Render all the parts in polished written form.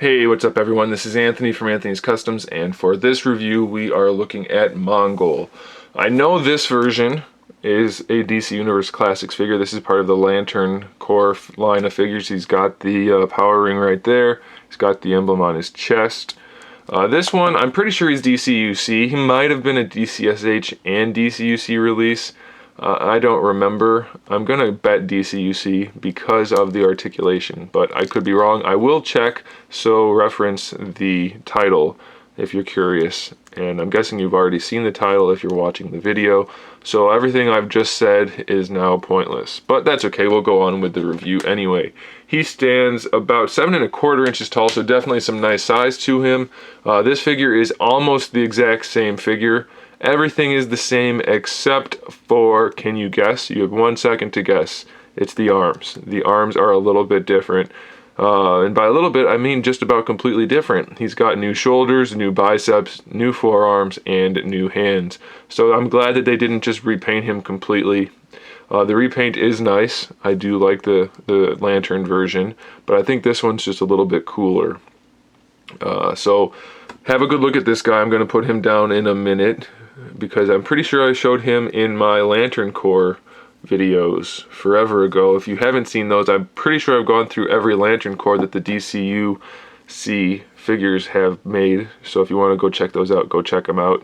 Hey, what's up everyone? This is Anthony from Anthony's Customs, and for this review we are looking at Mongul. I know this version is a DC Universe Classics figure. This is part of the Lantern Core line of figures. He's got the power ring right there. He's got the emblem on his chest. This one, I'm pretty sure he's DCUC. He might have been a DCSH and DCUC release. I don't remember. I'm gonna bet DCUC because of the articulation, but I could be wrong. I will check, so reference the title if you're curious. And I'm guessing you've already seen the title if you're watching the video. So everything I've just said is now pointless, but that's okay. We'll go on with the review anyway. He stands about 7 1/4 inches tall, so definitely some nice size to him. This figure is almost the exact same figure. Everything is the same except for, can you guess? You have 1 second to guess. It's the arms. The arms are a little bit different. And by a little bit, I mean just about completely different. He's got new shoulders, new biceps, new forearms, and new hands. So I'm glad that they didn't just repaint him completely. The repaint is nice. I do like the Lantern version, but I think this one's just a little bit cooler. So have a good look at this guy. I'm going to put him down in a minute, because I'm pretty sure I showed him in my Lantern Core videos forever ago. If you haven't seen those, I'm pretty sure I've gone through every Lantern Core that the DCUC figures have made. So if you want to go check those out, go check them out.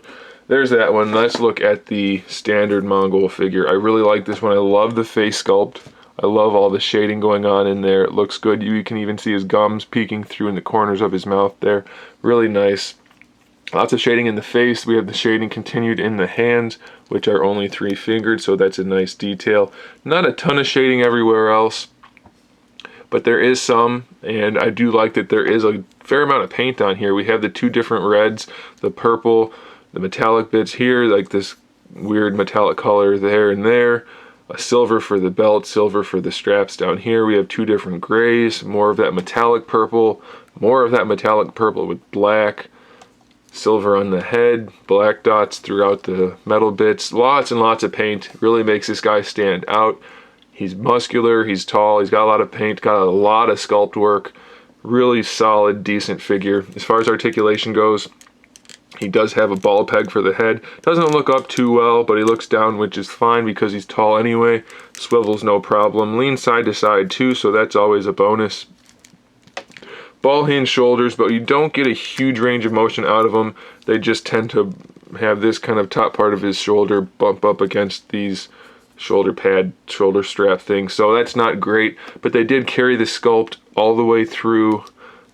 There's that one. Let's look at the standard Mongul figure. I really like this one. I love the face sculpt. I love all the shading going on in there. It looks good. You can even see his gums peeking through in the corners of his mouth there. Really nice. Lots of shading in the face. We have the shading continued in the hands, which are only 3-fingered, so that's a nice detail. Not a ton of shading everywhere else, but there is some, and I do like that there is a fair amount of paint on here. We have the 2 different reds, the purple, the metallic bits here, like this weird metallic color there and there. A silver for the belt, silver for the straps down here. We have 2 different grays, more of that metallic purple, more of that metallic purple with black. Silver on the head, black dots throughout the metal bits, lots and lots of paint. Really makes this guy stand out. He's muscular, he's tall, he's got a lot of paint, got a lot of sculpt work. Really solid, decent figure. As far as articulation goes, he does have a ball peg for the head. Doesn't look up too well, but he looks down, which is fine because he's tall anyway. Swivels no problem. Leans side to side too, so that's always a bonus. Ball hinge shoulders, but you don't get a huge range of motion out of them. They just tend to have this kind of top part of his shoulder bump up against these shoulder pad, shoulder strap things. So that's not great, but they did carry the sculpt all the way through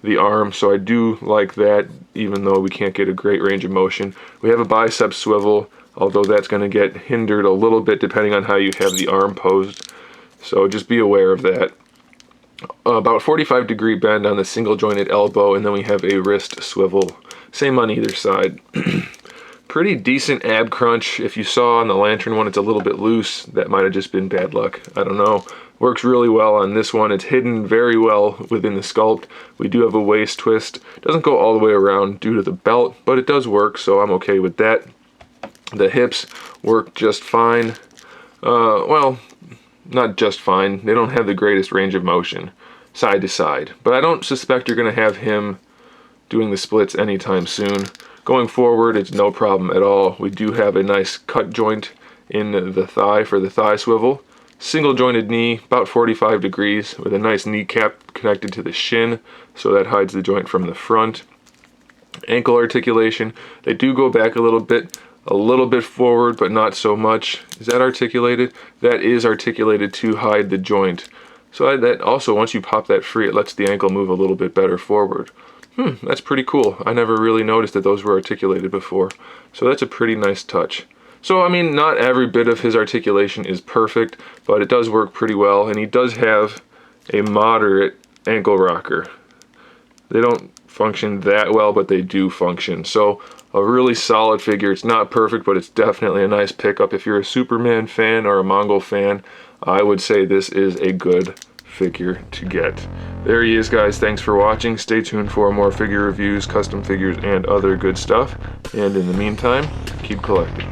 the arm, so I do like that, even though we can't get a great range of motion. We have a bicep swivel, although that's going to get hindered a little bit depending on how you have the arm posed. So just be aware of that. About 45-degree bend on the single jointed elbow, and then we have a wrist swivel, same on either side. Pretty decent ab crunch. If you saw on the Lantern one, it's a little bit loose. That might have just been bad luck, I don't know. Works really well on this one. It's hidden very well within the sculpt. We do have a waist twist. Doesn't go all the way around due to the belt, but it does work, so I'm okay with that. The hips work just fine. Well, not just fine. They don't have the greatest range of motion side to side, but I don't suspect you're going to have him doing the splits anytime soon. Going forward, it's no problem at all. We do have a nice cut joint in the thigh for the thigh swivel. Single jointed knee, about 45 degrees, with a nice kneecap connected to the shin, so that hides the joint from the front. Ankle articulation, they do go back a little bit forward, but not so much. Is that articulated? That is articulated to hide the joint. So that also, once you pop that free, it lets the ankle move a little bit better forward. That's pretty cool. I never really noticed that those were articulated before. So that's a pretty nice touch. So, I mean, not every bit of his articulation is perfect, but it does work pretty well, and he does have a moderate ankle rocker. They don't function that well, but they do function. So a really solid figure. It's not perfect, but it's definitely a nice pickup. If you're a Superman fan or a Mongul fan, I would say this is a good figure to get. There he is, guys. Thanks for watching. Stay tuned for more figure reviews, custom figures, and other good stuff. And in the meantime, keep collecting.